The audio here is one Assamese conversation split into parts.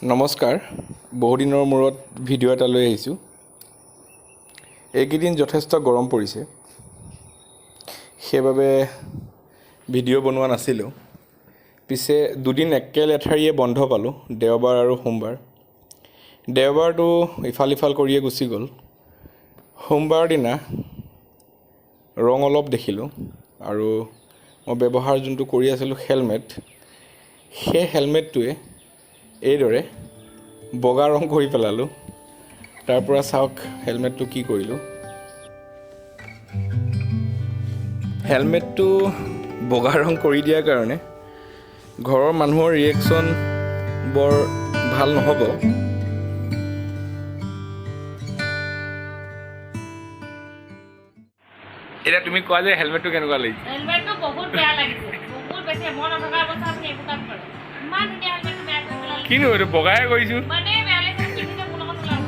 নমস্কাৰ, বহুদিনৰ মূৰত ভিডিঅ' এটা লৈ আহিছোঁ। এইকেইদিন যথেষ্ট গৰম পৰিছে, সেইবাবে ভিডিঅ' বনোৱা নাছিলোঁ। পিছে দুদিন একেলেঠাৰিয়ে বন্ধ পালোঁ, দেওবাৰ আৰু সোমবাৰ। দেওবাৰটো ইফাল সিফাল কৰিয়ে গুচি গ'ল। সোমবাৰ দিনা ৰং অলপ দেখিলোঁ আৰু মই ব্যৱহাৰ যোনটো কৰি আছিলোঁ হেলমেট, সেই হেলমেটটোৱে এইদৰে বগা ৰং কৰি পেলালোঁ। তাৰ পৰা চাওক হেলমেটটো কি কৰিলোঁ। হেলমেটটো বগা ৰং কৰি দিয়াৰ কাৰণে ঘৰৰ মানুহৰ ৰিয়েকশ্যন বৰ ভাল নহ'ব। এতিয়া তুমি কোৱা যে হেলমেটটো কেনেকুৱা লাগিছে? হেলমেটটো বহুত বেয়া লাগিছে, বহুত বেছি মন নথকা অৱস্থা আপুনি এইবোৰ কাম কৰে। ইমান ধুনীয়া হেলমেটটো বেয়া কৰি পেলালে। কিনো এইটো বগাই কৰিছোঁ। ইমানেই বেয়া লাগিছে কিনিছে মোৰ লগত ওলাব।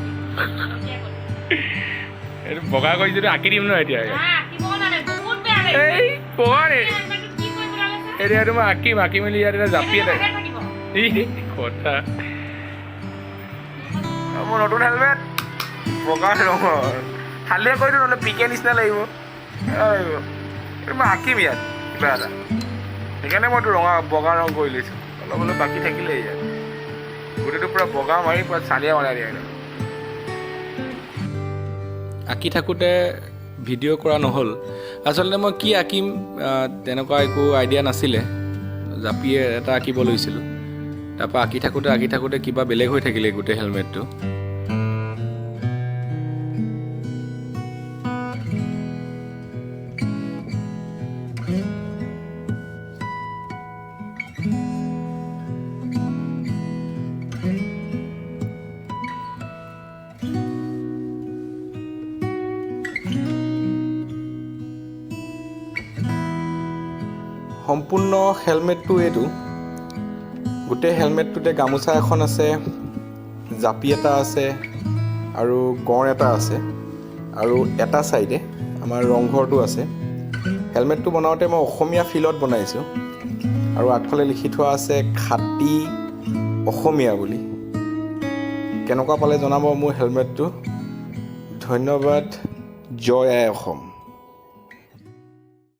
এইটো বগা কৰিছোঁ, আঁকি দিম ন এতিয়া। আঁকিব নালাগে, বহুত বেয়া লাগিছে। এই বগা নে? হেলমেটটো কি কৰি পেলালে? এতিয়া মই আঁকি মেলি ইয়াত এটা জাপি এটা থাকিব। কথা মোৰ নতুন হেলমেট বগা ৰঙৰ হালধীয়া কৰি দিওঁ, নহ'লে পিকে নিচিনা লাগিব। মই আঁকিম ইয়াত কিবা এটা, সেইকাৰণে মইতো বগা ৰং কৰি লৈছোঁ। অলপ অলপ বাকী থাকিলে ইয়াত গোটেইটো পূৰা বগা মাৰি পূৰা চালিয়া বনাই দিয়া একদম। আঁকি থাকোঁতে ভিডিঅ' কৰা নহ'ল। আচলতে মই কি আঁকিম তেনেকুৱা একো আইডিয়া নাছিলে। জাপিয়ে এটা আঁকিব লৈছিলোঁ, তাৰপৰা আঁকি থাকোঁতে কিবা বেলেগ হৈ থাকিলে গোটেই হেলমেটটো। সম্পূৰ্ণ হেলমেটটো এইটো। গোটেই হেলমেটটোতে গামোচা এখন আছে, জাপি এটা আছে আৰু গঁড় এটা আছে, আৰু এটা ছাইডে আমাৰ ৰংঘৰটো আছে। হেলমেটটো বনাওঁতে মই অসমীয়া ফিলত বনাইছোঁ আৰু আগফালে লিখি থোৱা আছে খাটি অসমীয়া বুলি। কেনেকুৱা পালে জনাব মোৰ হেলমেটটো। ধন্যবাদ। জয় আই অসম।